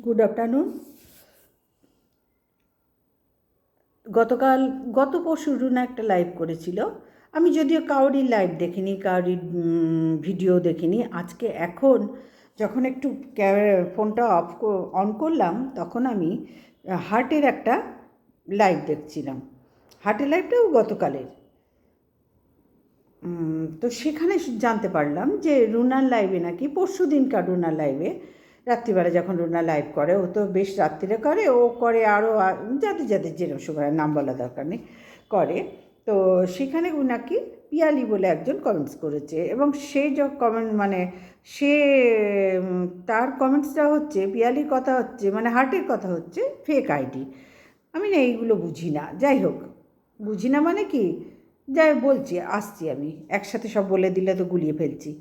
Good afternoon. গত পরশু রুনা একটা লাইভ করেছিল। আমি যদিও কাউরির লাইভ দেখিনি, কাউরির ভিডিও দেখিনি। আজকে এখন যখন একটু ফোনটা অন করলাম, তখন আমি হার্টের একটা লাইভ দেখছিলাম। হার্টের লাইভটাও গতকালের। তো সেখানে জানতে পারলাম যে রুনার লাইভে নাকি পরশু দিনকার রুনার লাইভে রাত্রিবেলা যখন রুনা লাইভ করে, ও তো বেশ রাত্রিরে করে, ও করে আরও যাদের যাদের যেরকম সময় নাম বলা দরকার নেই করে। তো সেখানে ও নাকি পিয়ালি বলে একজন কমেন্টস করেছে, এবং সে যে কমেন্ট মানে সে তার কমেন্টসটা হচ্ছে, পিয়ালির কথা হচ্ছে মানে হার্টের কথা হচ্ছে ফেক আইডি। আমি না এইগুলো বুঝি না। যাই হোক, বুঝি না মানে কি, যাই বলছি আসছি, আমি একসাথে সব বলে দিলে তো গুলিয়ে ফেলছি।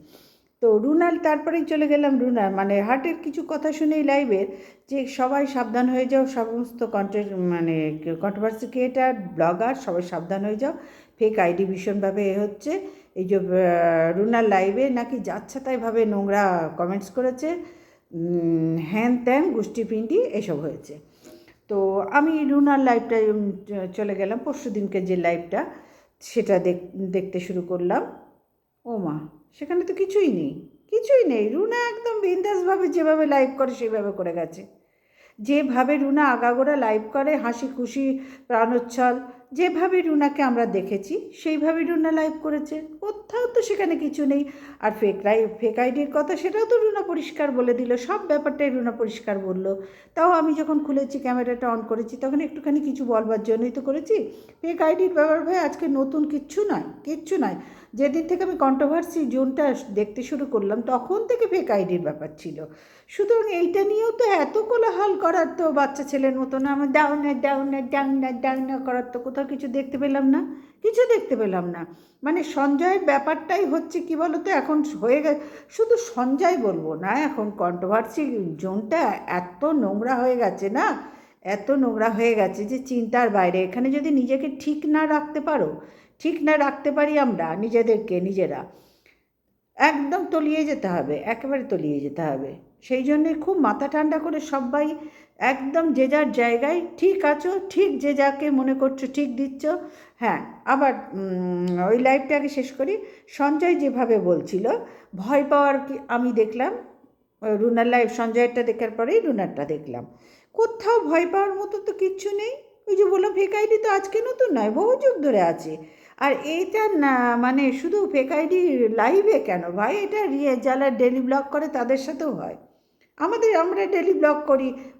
তো রুনাল তারপরেই চলে গেলাম রুনার মানে হার্টের কিছু কথা শুনেই লাইভের, যে সবাই সাবধান হয়ে যাও, সমস্ত কন্টেন্ট মানে কন্ট্রোভার্সি ক্রিয়েটার ব্লগার সবাই সাবধান হয়ে যাও, ফেক আইডি ভীষণভাবে হচ্ছে। এই যে রুনার লাইভে নাকি যাচ্ছে তাইভাবে নোংরা কমেন্টস করেছে, হ্যান ত্যান গোষ্ঠীপিণ্ডি এসব হয়েছে। তো আমি রুনার লাইভটা চলে গেলাম, পরশু দিনকে যে লাইভটা সেটা দেখতে শুরু করলাম। ও মা, সেখানে তো কিছুই নেই, কিছুই নেই। রুনা একদম বিন্দাসভাবে যেভাবে লাইভ করে সেভাবে করে গেছে। যেভাবে রুনা আগাগোড়া লাইভ করে, হাসি খুশি প্রাণোচ্ছল, যেভাবে রুনাকে আমরা দেখেছি সেইভাবেই রুনা লাইভ করেছে। কোথাও তো সেখানে কিছু নেই। আর ফেক আইডির কথা সেটাও তো রুনা পরিষ্কার বলে দিল, সব ব্যাপারটাই রুনা পরিষ্কার বলল। তাও আমি যখন খুলেছি, ক্যামেরাটা অন করেছি, তখন একটুখানি কিছু বলবার জন্যই তো করেছি। ফেক আইডির ব্যাপার ভাই আজকে নতুন কিচ্ছু নয়, কিচ্ছু নয়। যেদিন থেকে আমি কন্ট্রোভার্সি জোনটা দেখতে শুরু করলাম, তখন থেকে ফেক আইডির ব্যাপার ছিল। সুতরাং এইটা নিয়েও তো এত কোলাহল করার তো বাচ্চা ছেলের মতো না, আমার ডাউনা ডাউনা ডাউনা ডাউনা করার তো কোথাও কিছু দেখতে পেলাম না, কিছু দেখতে পেলাম না। মানে সঞ্জয়ের ব্যাপারটাই হচ্ছে কি বলতো, এখন হয়ে গেছে। শুধু সঞ্জয় বলবো না, এখন কন্ট্রোভার্সি জোনটা এত নোংরা হয়ে গেছে না, এত নোংরা হয়ে গেছে যে চিন্তার বাইরে। এখানে যদি নিজেকে ঠিক না রাখতে পারো, ঠিক না রাখতে পারি আমরা নিজেদেরকে নিজেরা, একদম তলিয়ে যেতে হবে, একেবারে তলিয়ে যেতে হবে। সেই জন্যে খুব মাথা ঠান্ডা করে সবাই একদম যে যার জায়গায় ঠিক আছো, ঠিক যে যাকে মনে করছো ঠিক দিচ্ছ। হ্যাঁ, আবার ওই লাইভটাকে শেষ করি। সঞ্জয় যেভাবে বলছিল ভয় পাওয়ার, কি আমি দেখলাম রুনার লাইভ, সঞ্জয়েরটা দেখার পরেই রুনারটা দেখলাম, কোথাও ভয় পাওয়ার মতো তো কিচ্ছু নেই। ওই যে বললাম ফেক আইডি তো আজকে নতুন নয়, বহু যুগ ধরে আছে। আর এইটা না মানে শুধু ফেক আইডি লাইভে কেন ভাই, এটা যারা ডেলি ব্লগ করে তাদের সাথেও হয়। আমরা ডেলি ব্লগ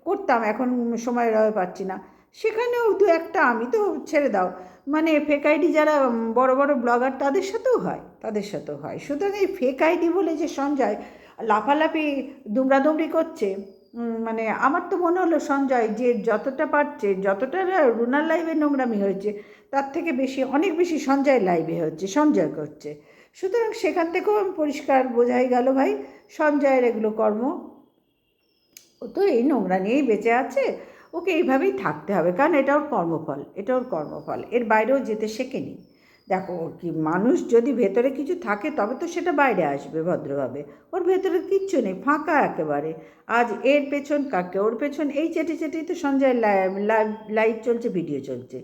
করতাম, এখন সময় পাচ্ছি না, সেখানেও দু একটা, আমি তো ছেড়ে দাও, মানে ফেক আইডি যারা বড় বড় ব্লগার তাদের সাথেও হয়, তাদের সাথেও হয়। সুতরাং এই ফেক আইডি বলে যে সঞ্জয় লাফালাফি দুমড়াদুমড়ি করছে, মানে আমার তো মনে হলো সঞ্জয় যে যতটা পারছে, যতটা রুনার লাইভে নোংরামি হয়েছে, তার থেকে বেশি, অনেক বেশি সঞ্জয় লাইভে হচ্ছে, সঞ্জয় করছে। সুতরাং সেখান থেকেও আমি পরিষ্কার বোঝাই গেল ভাই, সঞ্জয়ের এগুলো কর্ম, ও তো এই নোংরা নিয়েই বেঁচে আছে, ওকে এইভাবেই থাকতে হবে, কারণ এটা ওর কর্মফল, এটা ওর কর্মফল, এর বাইরেও যেতে শেখেনি। দেখো ওর কি, মানুষ যদি ভেতরে কিছু থাকে তবে তো সেটা বাইরে আসবে ভদ্রভাবে। ওর ভেতরে কিচ্ছু নেই, ফাঁকা একেবারে। আজ এর পেছন কাকে, ওর পেছন এই চেটে চেটেই তো সঞ্জয় লাইভ চলছে, ভিডিও চলছে।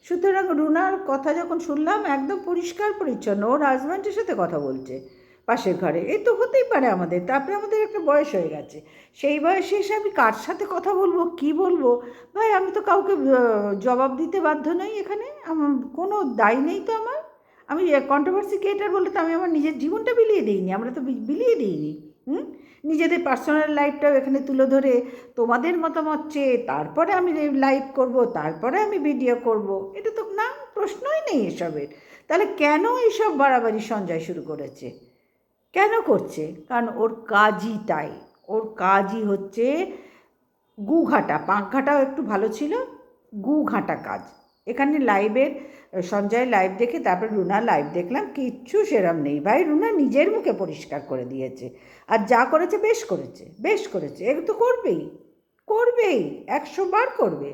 সুতরাং রুনার কথা যখন শুনলাম, একদম পরিষ্কার পরিচ্ছন্ন ওর হাজব্যান্ডের সাথে কথা বলছে পাশের ঘরে। এ তো হতেই পারে আমাদের, তারপরে আমাদের একটা বয়স হয়ে গেছে, সেই বয়সে এসে আমি কার সাথে কথা বলবো, কি বলবো ভাই, আমি তো কাউকে জবাব দিতে বাধ্য নই। এখানে আমার কোনো দায় নেই তো আমার। আমি কন্ট্রোভার্সি ক্রিয়েটার বলে তো আমি আমার নিজের জীবনটা বিলিয়ে দিইনি, আমরা তো বিলিয়ে দিইনি। নিজেদের পার্সোনাল লাইফটাও এখানে তুলে ধরে তোমাদের মতামত চেয়ে তারপরে আমি লাইভ করব, তারপরে আমি ভিডিও করব, এটা তো না, প্রশ্নই নেই এসবের। তাহলে কেন এইসব বাড়াবাড়ি সঞ্জয় শুরু করেছে, কেন করছে? কারণ ওর কাজই তাই, ওর কাজই হচ্ছে গু ঘাটা, পাঁক ঘাটাও একটু ভালো ছিল, গু ঘাটা কাজ। এখানে লাইভের সঞ্জয় লাইভ দেখে তারপর রুনা লাইভ দেখলাম, কিচ্ছু সেরম নেই ভাই। রুনা নিজের মুখে পরিষ্কার করে দিয়েছে, আর যা করেছে বেশ করেছে, বেশ করেছে। এগুলো তো করবেই, করবেই, 100 বার করবে।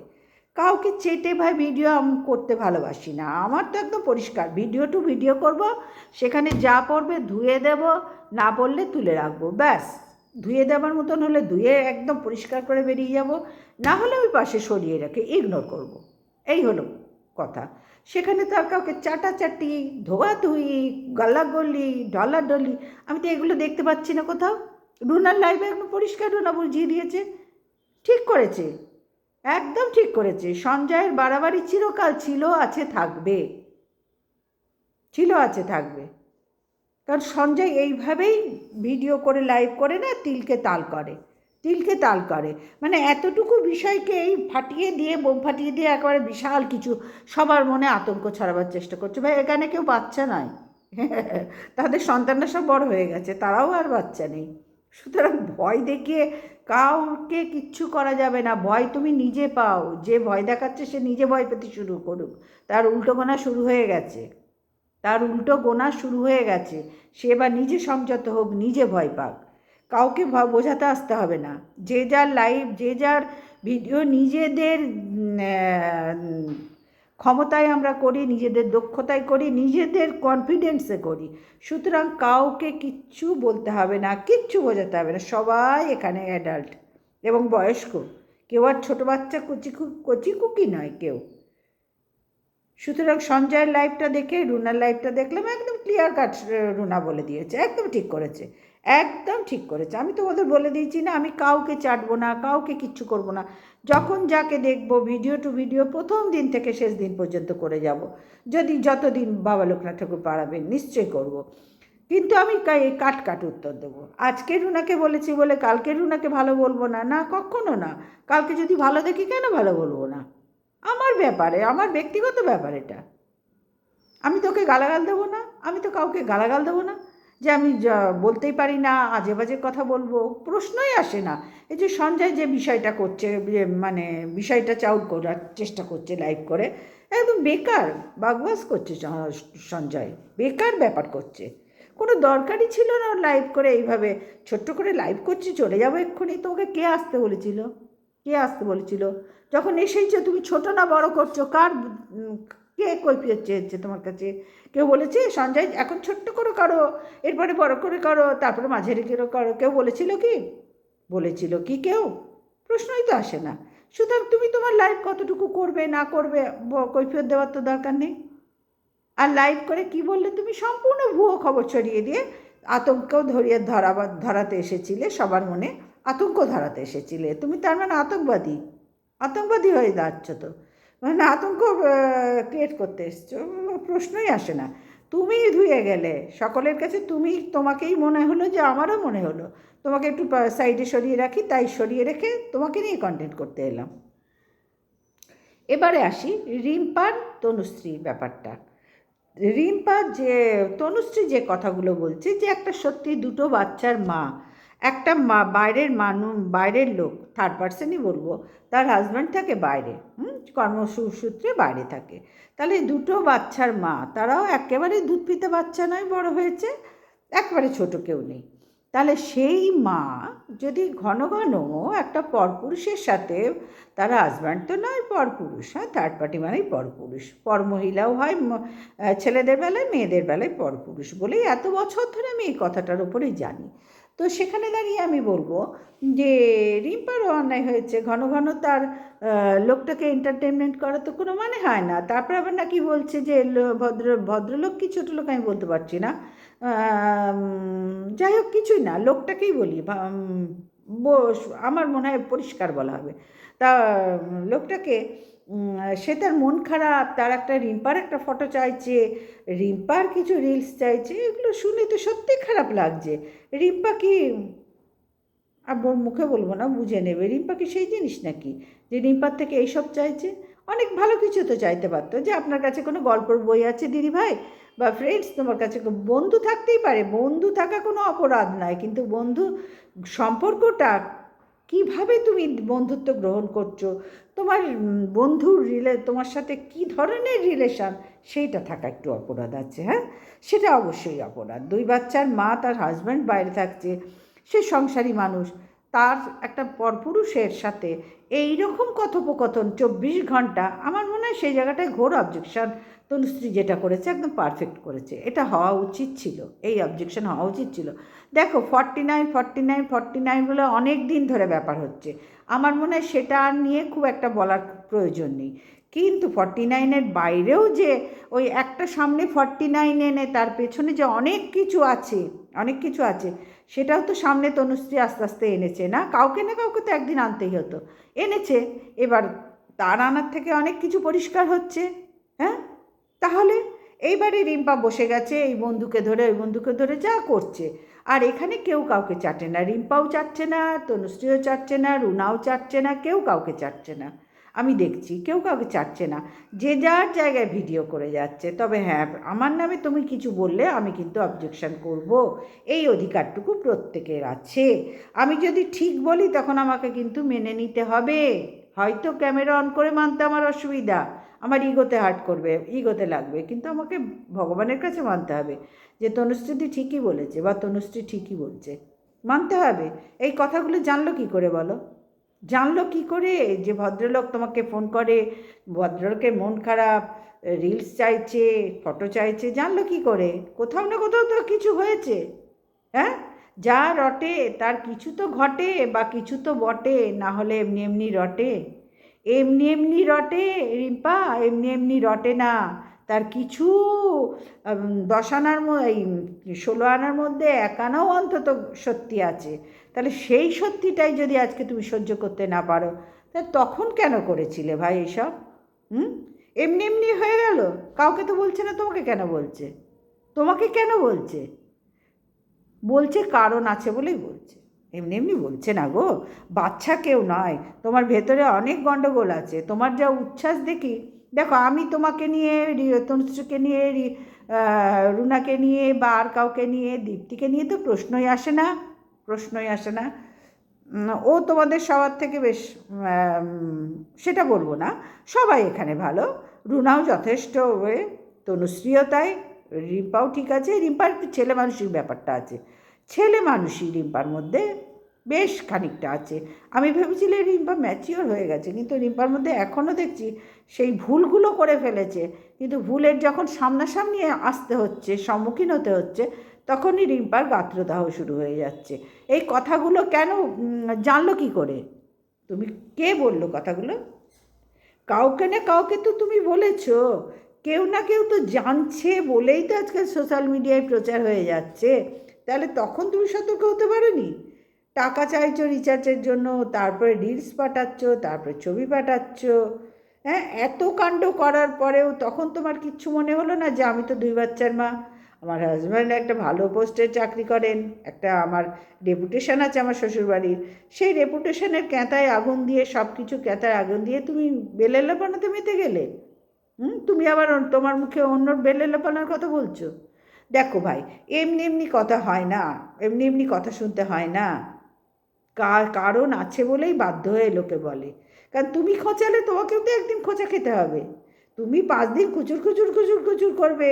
কাউকে চেটে ভাই ভিডিও আমি করতে ভালোবাসি না, আমার তো একদম পরিষ্কার, ভিডিও টু ভিডিও করব, সেখানে যা পড়বে ধুয়ে দেব, না পড়লে তুলে রাখবো, ব্যাস। ধুয়ে দেওয়ার মতন হলে ধুয়ে একদম পরিষ্কার করে বেরিয়ে যাব, না হলে আমি পাশে সরিয়ে রেখে ইগনোর করব। এই হলো কথা। সেখানে তো আর কাউকে চাটাচাটি, ধোয়াধুয়ি, গালাগলি, ডলাডলি আমি তো এগুলো দেখতে পাচ্ছি না কোথাও। রুনার লাইভে একদম পরিষ্কার রুনা বুঝিয়ে দিয়েছে, ঠিক করেছে, একদম ঠিক করেছে। সঞ্জয়ের বাড়াবাড়ি চিরকাল ছিল, আছে, থাকবে, ছিল, আছে, থাকবে। কারণ সঞ্জয় এইভাবেই ভিডিও করে লাইভ করে না, তিলকে তাল করে, তিলকে তাল করে। মানে এতটুকু বিষয়কে এই ফাটিয়ে দিয়ে, বোম ফাটিয়ে দিয়ে একেবারে বিশাল কিছু সবার মনে আতঙ্ক ছড়াবার চেষ্টা করছে। ভাই এখানে কেউ বাচ্চা নয়, তাদের সন্তানরা সব বড় হয়ে গেছে, তারাও আর বাচ্চা নেই। সুতরাং ভয় দেখিয়ে কাউকে কিচ্ছু করা যাবে না। ভয় তুমি নিজে পাও। যে ভয় দেখাচ্ছে সে নিজে ভয় পেতে শুরু করুক, তার উল্টো গোনা শুরু হয়ে গেছে, তার উল্টো গোনা শুরু হয়ে গেছে। সে এবার নিজে সংযত হোক, নিজে ভয় পাক, কাউকে বোঝাতে আসতে হবে না। যে যার লাইভ, যে যার ভিডিও নিজেদের ক্ষমতায় আমরা করি, নিজেদের দক্ষতায় করি, নিজেদের কনফিডেন্সে করি। সুতরাং কাউকে কিচ্ছু বলতে হবে না, কিচ্ছু বোঝাতে হবে না। সবাই এখানে অ্যাডাল্ট এবং বয়স্ক, কেউ আর ছোটো বাচ্চা কচি কুকি নয় কেউ। সুতরাং সঞ্জয়ের লাইভটা দেখে রুনার লাইভটা দেখলাম, একদম ক্লিয়ার কাট রুনা বলে দিয়েছে, একদম ঠিক করেছে, একদম ঠিক করেছে। আমি তোমাদের বলে দিয়েছি না, আমি কাউকে চাটবো না, কাউকে কিচ্ছু করব না। যখন যাকে দেখবো ভিডিও টু ভিডিও প্রথম দিন থেকে শেষ দিন পর্যন্ত করে যাব, যদি যতদিন বাবা লোকনাথ ঠাকুর পাড়াবেন নিশ্চয়ই করব। কিন্তু আমি কাট উত্তর দেবো। আজকে রুনাকে বলেছি বলে কালকে রুনাকে ভালো বলবো না, না কখনো না। কালকে যদি ভালো দেখি কেন ভালো বলবো না? আমার ব্যাপারে, আমার ব্যক্তিগত ব্যাপার এটা। আমি তোকে গালাগাল দেবো না, আমি তো কাউকে গালাগাল দেবো না যে আমি বলতেই পারি না, আজে বাজে কথা বলবো, প্রশ্নই আসে না। এই যে সঞ্জয় যে বিষয়টা করছে, মানে বিষয়টা চাউট করার চেষ্টা করছে লাইভ করে, একদম বেকার বাগবাস করছে সঞ্জয়, বেকার ব্যাপার করছে। কোনো দরকারই ছিল না লাইভ করে এইভাবে ছোট্ট করে লাইভ করছি, চলে যাবো এক্ষুনি। তোমাকে কে আসতে বলেছিল? কে আসতে বলেছিল? যখন এসেইছো তুমি ছোট না বড় করছো, কে কৈফিয়ত চেয়েছে তোমার কাছে? কেউ বলেছে সঞ্জয় এখন ছোট্ট করে করো, এরপরে বড় করে করো, তারপরে মাঝারি করে করো? কেউ বলেছিল কি? বলেছিল কি কেউ? প্রশ্নই তো আসে না। সুতরাং তুমি তোমার লাইভ কতটুকু করবে না করবে কৈফিয়ত দেওয়ার তো দরকার নেই। আর লাইভ করে কি বললে তুমি? সম্পূর্ণ ভুয়ো খবর ছড়িয়ে দিয়ে আতঙ্কও ধরাতে এসেছিলে, সবার মনে আতঙ্ক ধরাতে এসেছিলে। তুমি তার মানে আতঙ্কবাদী, আতঙ্কবাদী হয়ে যাচ্ছ তো, মানে আতঙ্ক ক্রিয়েট করতে এসছো। প্রশ্নই আসে না। তুমি ধুয়ে গেলে সকলের কাছে, তোমাকেই মনে হলো যে আমারও মনে হলো তোমাকে একটু সাইডে সরিয়ে রাখি, তাই সরিয়ে রেখে তোমাকে নিয়ে কন্টেন্ট করতে এলাম। এবারে আসি রিম্পার তনুশ্রী ব্যাপারটা। তনুশ্রী যে কথাগুলো বলছে, যে একটা সত্যি দুটো বাচ্চার মা, একটা মা বাইরের লোক, থার্ড পার্সনই বলবো, তার হাজব্যান্ড থাকে বাইরে, কর্মসূত্রে বাইরে থাকে, তাহলে দুটো বাচ্চার মা, তারাও একেবারে দুধ পিতে বাচ্চা নয়, বড় হয়েছে, একেবারে ছোট কেউ নেই। তাহলে সেই মা যদি ঘন ঘন একটা পরপুরুষের সাথে, তার হাজব্যান্ড তো নয়, পরপুরুষ, হ্যাঁ, থার্ড পার্টি মানেই পরপুরুষ, পরমহিলাও হয় ছেলেদের বেলায়, মেয়েদের বেলায় পরপুরুষ বলেই এত বছর ধরে আমি এই কথাটার উপরেই জানি। তো সেখানে দাঁড়িয়ে আমি বলবো যে রিম্পারও অন্যায় হয়েছে। ঘন ঘন তার লোকটাকে এন্টারটেনমেন্ট করা তো কোনো মানে হয় না। তারপর আবার নাকি বলছে যে ভদ্রলোক কি ছোটো লোক আমি বলতে পারছি না, যাই হোক কিছুই না, লোকটাকেই বলি, আমার মনে হয় পরিষ্কার বলা হবে। তা লোকটাকে, সে তার মন খারাপ, তার একটা রিম্পার একটা ফটো চাইছে, রিম্পার কিছু রিলস চাইছে, এগুলো শুনে তো সত্যি খারাপ লাগছে। রিম্পা কি, আর মুখে বলবো না, বুঝে নেবে, রিম্পা কি সেই জিনিস নাকি যে রিম্পার থেকে এইসব চাইছে? অনেক ভালো কিছু তো চাইতে পারতো, যে আপনার কাছে কোনো গল্পের বই আছে দিদি ভাই, বা ফ্রেন্ডস, তোমার কাছে বন্ধু থাকতেই পারে, বন্ধু থাকা কোনো অপরাধ নয়, কিন্তু বন্ধু সম্পর্কটা কিভাবে তুমি বন্ধুত্ব গ্রহণ করছো, তোমার বন্ধুর তোমার সাথে কি ধরনের রিলেশান, সেইটা থাকা একটু অপরাধ আছে, হ্যাঁ, সেটা অবশ্যই অপরাধ। দুই বাচ্চার মা, তার হাজব্যান্ড বাইরে থাকছে, সে সংসারী মানুষ, তার একটা পরপুরুষের সাথে এই রকম কথোপকথন 24 ঘন্টা, আমার মনে হয় সেই জায়গাটায় ঘোর অবজেকশন। তনুশ্রী যেটা করেছে একদম পারফেক্ট করেছে, এটা হওয়া উচিত ছিল, এই অবজেকশন হওয়া উচিত ছিল। দেখো 49 বলে অনেক দিন ধরে ব্যাপার হচ্ছে, আমার মনে হয় সেটা আর নিয়ে খুব একটা বলার প্রয়োজন নেই। কিন্তু 49-এর বাইরেও যে ওই একটা সামনে 49 এনে তার পেছনে যে অনেক কিছু আছে, অনেক কিছু আছে, সেটাও তো সামনে তনুশ্রী আস্তে আস্তে এনেছে না, কাউকে না কাউকে তো একদিন আনতেই হতো, এনেছে। এবার তার আনার থেকে অনেক কিছু পরিষ্কার হচ্ছে। হ্যাঁ, তাহলে এইবারে রিম্পা বসে গেছে এই বন্ধুকে ধরে ওই বন্ধুকে ধরে যা করছে, আর এখানে কেউ কাউকে চাটে না, রিম্পাও চাটছে না, তনুশ্রীও চাটছে না, রুনাও চাটছে না, কেউ কাউকে চাটছে না, আমি দেখছি কেউ কাউকে চাটছে না, যে যার জায়গায় ভিডিও করে যাচ্ছে। তবে হ্যাঁ, আমার নামে তুমি কিছু বললে আমি কিন্তু অবজেকশন করব, এই অধিকারটুকু প্রত্যেকের আছে। আমি যদি ঠিক বলি তখন আমাকে কিন্তু মেনে নিতে হবে, হয়তো ক্যামেরা অন করে মানতে আমার অসুবিধা, আমার ইগোতে হার্ট করবে, ইগোতে লাগবে, কিন্তু আমাকে ভগবানের কাছে মানতে হবে যে তনুশ্রী ঠিকই বলেছে বা তনুশ্রী ঠিকই বলছে, মানতে হবে। এই কথাগুলো জানলো কি করে বলো? জানলো কি করে যে ভদ্রলোক তোমাকে ফোন করে, ভদ্রলোকের মন খারাপ, রিলস চাইছে, ফটো চাইছে, জানলো কি করে? কোথাও না কোথাও তো কিছু হয়েছে। হ্যাঁ, যা রটে তার কিছু তো ঘটে বা কিছু তো বটে, না হলে এমনি এমনি রটে? এমনি এমনি রটে রিম্পা, এমনি এমনি রটে না, তার কিছু 10 আনার এই 16 আনার মধ্যে 1 আনাও অন্তত সত্যি আছে। তাহলে সেই সত্যিটাই যদি আজকে তুমি সহ্য করতে না পারো, তা তখন কেন করেছিলে ভাই এইসব? হুম, এমনি এমনি হয়ে গেল, কাউকে তো বলছে না, তোমাকে কেন বলছে? তোমাকে কেন বলছে? বলছে কারণ আছে বলেই বলছে, এমনি এমনি বলছে না গো, বাচ্চা কেউ নয়, তোমার ভেতরে অনেক গণ্ডগোল আছে। তোমার যা উচ্ছ্বাস দেখি, দেখো আমি তোমাকে নিয়ে, তনুশ্রীকে নিয়ে, রুনাকে নিয়ে বা আর কাউকে নিয়ে, দীপ্তিকে নিয়ে তো প্রশ্নই আসে না, প্রশ্নই আসে না। ও তোমাদের সবার থেকে বেশ, সেটা বলবো না, সবাই এখানে ভালো, রুনাও যথেষ্ট, তনুশ্রীও তাই, রিম্পাও ঠিক আছে। রিম্পার একটু ছেলে মানুষিক ব্যাপারটা আছে, ছেলে মানুষই রিম্পার মধ্যে বেশ খানিকটা আছে। আমি ভেবেছিলাম রিম্পা ম্যাচিওর হয়ে গেছে, কিন্তু রিম্পার মধ্যে এখনও দেখছি সেই ভুলগুলো করে ফেলেছে, কিন্তু ভুলের যখন সামনাসামনি আসতে হচ্ছে, সম্মুখীন হতে হচ্ছে, তখনই রিম্পার গাত্রদাহ শুরু হয়ে যাচ্ছে। এই কথাগুলো কেন জানলো কি করে? তুমি, কে বললো কথাগুলো? কাউকে না কাউকে তো তুমি বলেছো, কেউ না কেউ তো জানছে বলেই তো আজকাল সোশ্যাল মিডিয়ায় প্রচার হয়ে যাচ্ছে। তাহলে তখন তুমি সতর্ক হতে পারোনি? টাকা চাইছো রিচার্জের জন্য, তারপরে রিলস পাঠাচ্ছ, তারপরে ছবি পাঠাচ্ছ, হ্যাঁ, এত কাণ্ড করার পরেও তখন তোমার কিচ্ছু মনে হলো না যে আমি তো 2 বাচ্চার মা, আমার হাজব্যান্ড একটা ভালো পোস্টে চাকরি করেন, একটা আমার রেপুটেশন আছে আমার শ্বশুরবাড়ির, সেই রেপুটেশনের ক্যাঁতায় আগুন দিয়ে, সব কিছু ক্যাঁতায় আগুন দিয়ে তুমি বেলেল্লাপনাতে মেতে গেলে? তুমি আবার তোমার মুখে অন্যর বেলেল্লাপনার কথা বলছো? দেখো ভাই, এমনি এমনি কথা হয় না, এমনি এমনি কথা শুনতে হয় না, কারণ আছে বলেই বাধ্য হয়ে লোকে বলে। কারণ তুমি খোঁচালে তোমাকেও তো একদিন খোঁচা খেতে হবে। তুমি 5 দিন কুচুর কুচুর কুচুর কুচুর করবে,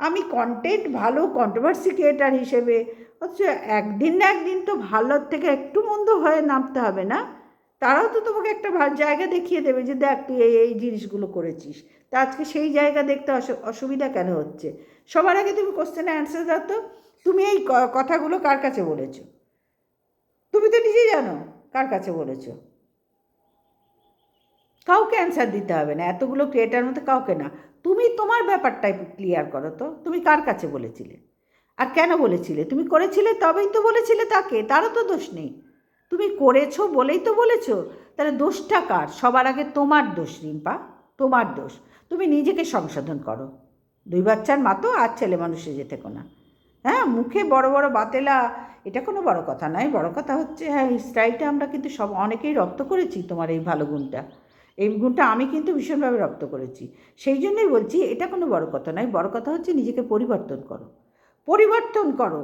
আমি কন্টেন্ট ভালো কন্ট্রোভার্সি ক্রিয়েটার হিসেবে, অথচ একদিন না একদিন তো ভালোর থেকে একটু মন্দ হয়ে নামতে হবে না? তারাও তো তোমাকে একটা জায়গা দেখিয়ে দেবে যে দেখ তুই এই এই জিনিসগুলো করেছিস, তা আজকে সেই জায়গা দেখতে অসুবিধা কেন হচ্ছে? সবার আগে তুমি কোশ্চেনের অ্যান্সার দাও তো, তুমি এই কথাগুলো কার কাছে বলেছো? তুমি তো নিজেই জানো কার কাছে বলেছো। কাউকে অ্যান্সার দিতে হবে না, এতগুলো ক্রিয়েটার মধ্যে কাউকে না, তুমি তোমার ব্যাপারটাই ক্লিয়ার করো তো, তুমি কার কাছে বলেছিলে আর কেন বলেছিলে? তুমি করেছিলে তবেই তো বলেছিলে তাকে, তারও তো দোষ নেই, তুমি করেছো বলেই তো বলেছো। তাহলে দোষটা কার? সবার আগে তোমার দোষ রিম্পা, তোমার দোষ। তুমি নিজেকে সংশোধন করো, 2 বাচ্চার মা তো, আর ছেলে মানুষে যেতে কোনা। হ্যাঁ, মুখে বড় বড় বাতেলা, এটা কোনো বড় কথা নয়, বড় কথা হচ্ছে হ্যাঁ এই স্টাইলটা আমরা কিন্তু সব অনেকেই রপ্ত করেছি, তোমার এই ভালো গুণটা, এই গুণটা আমি কিন্তু ভীষণভাবে রপ্ত করেছি। সেই জন্যই বলছি এটা কোনো বড় কথা নয়, বড় কথা হচ্ছে নিজেকে পরিবর্তন করো, পরিবর্তন করো,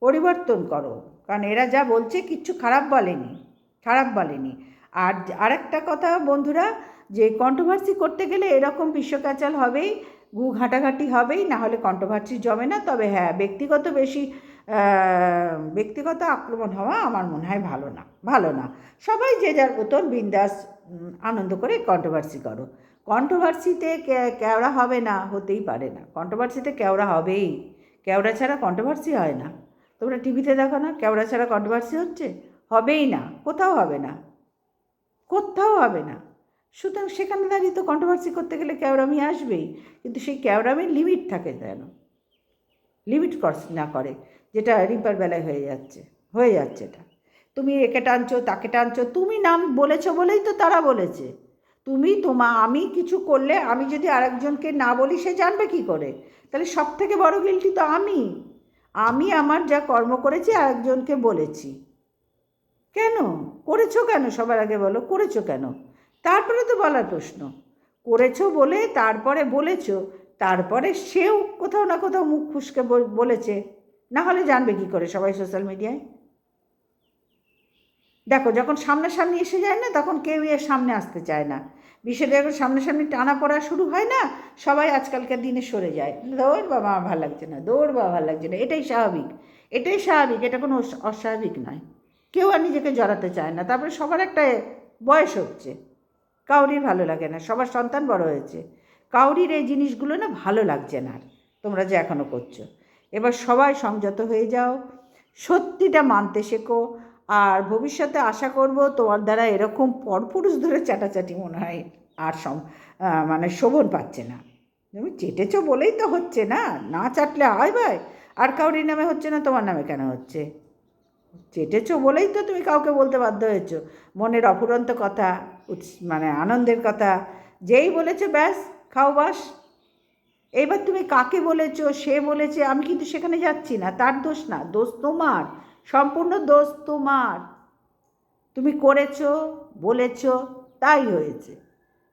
পরিবর্তন করো। কারণ এরা যা বলছে কিচ্ছু খারাপ বলেনি, খারাপ বলেনি। আর একটা কথা বন্ধুরা, যে কন্ট্রোভার্সি করতে গেলে এরকম বিশ্বকাচাল হবেই, ঘাঁটাঘাঁটি হবেই, না হলে কন্ট্রোভার্সি জমে না। তবে হ্যাঁ, ব্যক্তিগত আক্রমণ হওয়া আমার মনে হয় ভালো না। সবাই যে যার মতন বিন্দাস আনন্দ করে কন্ট্রোভার্সি করো। কন্ট্রোভার্সিতে কেওড়া হবে না, হতেই পারে না। কন্ট্রোভার্সিতে কেওড়া হবেই। কেওড়া ছাড়া কন্ট্রোভার্সি হয় না। তোমরা টিভিতে দেখো না, কেওড়া ছাড়া কন্ট্রোভার্সি হচ্ছে? হবেই না, কোথাও হবে না। সুতরাং সেখানে দাঁড়িয়ে তো কন্ট্রোভার্সি করতে গেলে কেওড়ামি আসবেই, কিন্তু সেই কেওড়ামির লিমিট থাকে যেন, লিমিট ক্রস না করে, যেটা রিম্পার বেলায় হয়ে যাচ্ছে এটা। তুমি একে টানছো, তাকে টানছো। তুমি নাম বলেছো বলেই তো তারা বলেছে। আমি কিছু করলে, আমি যদি আরেকজনকে না বলি, সে জানবে কি করে? তাহলে সব থেকে বড় গিল্টি তো আমি আমার যা কর্ম করেছি আরেকজনকে বলেছি। কেন করেছো? কেন সবার আগে বলো, করেছো কেন? তারপরে তো বলার প্রশ্ন। করেছো বলে তারপরে বলেছো, তারপরে সেও কোথাও না কোথাও মুখ ফুসকে বলেছে, না হলে জানবে কি করে সবাই সোশ্যাল মিডিয়ায়? দেখো, যখন সামনাসামনি এসে যায় না, তখন কেউই এর সামনে আসতে চায় না। বিষয়টা যখন সামনাসামনি টানা পড়া শুরু হয় না, সবাই আজকালকার দিনে সরে যায়। দৌড় বাবা, আমার ভালো লাগছে না, এটাই স্বাভাবিক। এটা কোনো অস্বাভাবিক নয়। কেউ আর নিজেকে জড়াতে চায় না। তারপরে সবার একটা বয়স হচ্ছে, কাউরির ভালো লাগে না, সবার সন্তান বড় হয়েছে, কাউরির এই জিনিসগুলো না ভালো লাগছে না আর, তোমরা যে এখনও করছো। এবার সবাই সংযত হয়ে যাও, সত্যিটা মানতে শেখো। আর ভবিষ্যতে আশা করব তোমার দ্বারা এরকম পরপুরুষ ধরে চাটাচাটি মনে হয় আর মানে শোভন পাচ্ছে না। তুমি চেটেছো বলেই তো হচ্ছে না, না চাটলে হয় ভাই। আর কাউরির নামে হচ্ছে না, তোমার নামে কেন হচ্ছে? চেটেছো বলেই তো তুমি কাউকে বলতে বাধ্য হয়েছো মনের অফুরন্ত কথা, মানে আনন্দের কথা। যেই বলেছো ব্যাস, খাও বাস। এইবার তুমি কাকে বলেছো, সে বলেছে, আমি কিন্তু সেখানে যাচ্ছি না। তার দোষ না, দোষ তোমার, সম্পূর্ণ দোষ তোমার। তুমি করেছো, বলেছো, তাই হয়েছে।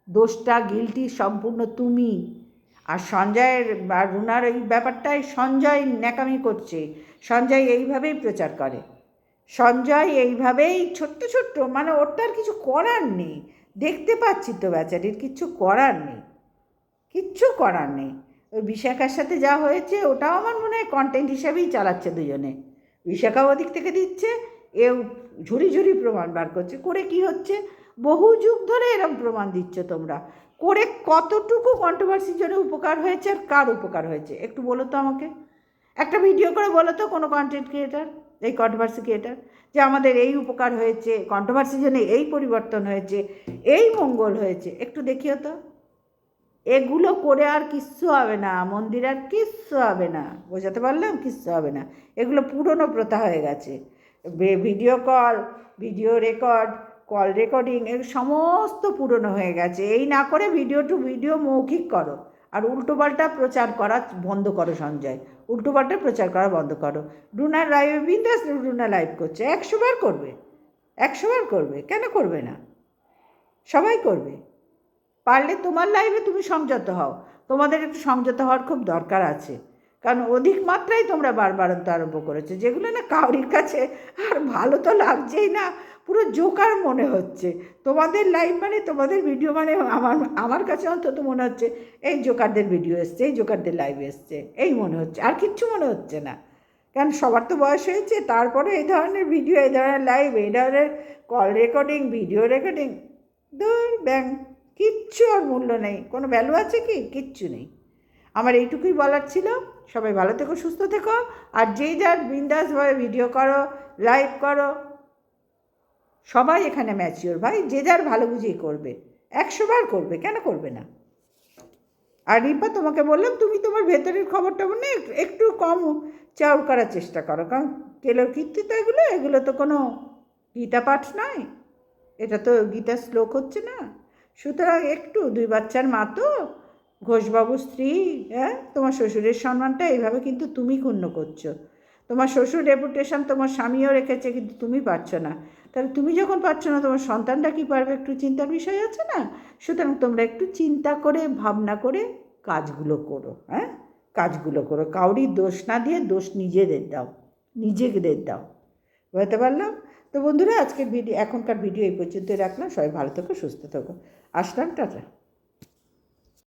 দোষটা, গিল্টি সম্পূর্ণ তুমি। আর সঞ্জয়ের আর রুনার এই ব্যাপারটাই সঞ্জয় ন্যাকামি করছে। সঞ্জয় এইভাবেই প্রচার করে। সঞ্জয় এইভাবেই ছোট্ট মানে ওর তো আর কিছু করার নেই। দেখতে পাচ্ছি তো বেচারির কিচ্ছু করার নেই। ওই বিশাখার সাথে যা হয়েছে, ওটাও আমার মনে হয় কন্টেন্ট হিসাবেই চালাচ্ছে দুজনে। বিশাখাও ওদিক থেকে দিচ্ছে, এও ঝুড়ি প্রমাণ বার করছে। করে কি হচ্ছে? বহু যুগ ধরে এরকম প্রমাণ দিচ্ছ তোমরা। করে কতটুকু কন্ট্রোভার্সির জন্য উপকার হয়েছে আর কার উপকার হয়েছে একটু বলো তো আমাকে। একটা ভিডিও করে বলো তো কোনো কন্টেন্ট ক্রিয়েটার, এই কন্ট্রোভার্সি ক্রিয়েটার, যে আমাদের এই উপকার হয়েছে, কন্ট্রোভার্সির জন্য এই পরিবর্তন হয়েছে, এই মঙ্গল হয়েছে, একটু দেখিও তো। এগুলো করে আর কিচ্ছু হবে না, মন্দির আর কিচ্ছু হবে না। বোঝাতে পারলাম? কিচ্ছু হবে না। এগুলো পুরনো প্রথা হয়ে গেছে। Video call, video record, call recording, এর সমস্ত পুরনো হয়ে গেছে। এই না করে ভিডিও টু ভিডিও মৌখিক করো। আর উল্টোপাল্টা প্রচার করা বন্ধ করো সঞ্জয়, উল্টোপাল্টা প্রচার করা বন্ধ করো। রুনার লাইভে বিন্দাস রুনা লাইভ করছে, 100 বার করবে, 100 বার করবে, কেন করবে না? সবাই করবে। পারলে তোমার লাইফে তুমি সংযত হও। তোমাদের একটু সংযত হওয়ার খুব দরকার আছে, কারণ অধিক মাত্রায় তোমরা বারবারন্ত আরম্ভ করেছো, যেগুলো না কাউরির কাছে আর ভালো তো লাগছেই না, পুরো জোকার মনে হচ্ছে। তোমাদের লাইভ মানে, তোমাদের ভিডিও মানে আমার কাছে অন্তত মনে হচ্ছে এই জোকারদের ভিডিও এসছে, এই জোকারদের লাইভ এসছে, এই মনে হচ্ছে, আর কিচ্ছু মনে হচ্ছে না। কারণ সবার তো বয়স হয়েছে, তারপরে এই ধরনের ভিডিও, এই ধরনের লাইভ, এই ধরনের কল রেকর্ডিং, ভিডিও রেকর্ডিং, দূর ব্যাং, কিচ্ছু আর মূল্য নেই, কোনো ভ্যালু আছে কি? কিচ্ছু নেই। আমার এইটুকুই বলার ছিল। সবাই ভালো থেকো, সুস্থ থেকো। আর যেই যার বিন্দাসভাবে ভিডিও করো, লাইভ করো, সবাই এখানে ম্যাচিওর ভাই, যে যার ভালো বুঝেই করবে, 100 বার করবে, কেন করবে না? আর রিম্পা, তোমাকে বললাম তুমি তোমার ভেতরের খবরটা মানে একটু কম চাউর করার চেষ্টা করো, কারণ কেলোর কীর্তি তো এগুলো তো কোনো গীতা পাঠ নয়, এটা তো গীতার শ্লোক হচ্ছে না। সুতরাং একটু, 2 বাচ্চার মা তো, ঘোষবাবুর স্ত্রী, হ্যাঁ, তোমার শ্বশুরের সম্মানটা এইভাবে কিন্তু তুমি ক্ষুণ্ণ করছো। তোমার শ্বশুর রেপুটেশন তোমার স্বামীও রেখেছে, কিন্তু তুমি পারছো না। তাহলে তুমি যখন পারছো না, তোমার সন্তানটা কী পারবে? একটু চিন্তার বিষয় আছে না? সুতরাং তোমরা একটু চিন্তা করে, ভাবনা করে কাজগুলো করো। হ্যাঁ, কাজগুলো করো, কাউরির দোষ না দিয়ে দোষ নিজেদের দাও। বুঝতে পারলাম? তো বন্ধুরা, আজকের এখনকার ভিডিও এই পর্যন্তই রাখলাম। সবাই ভালো থেকো, সুস্থ থেকো। আসলাম, টাটা।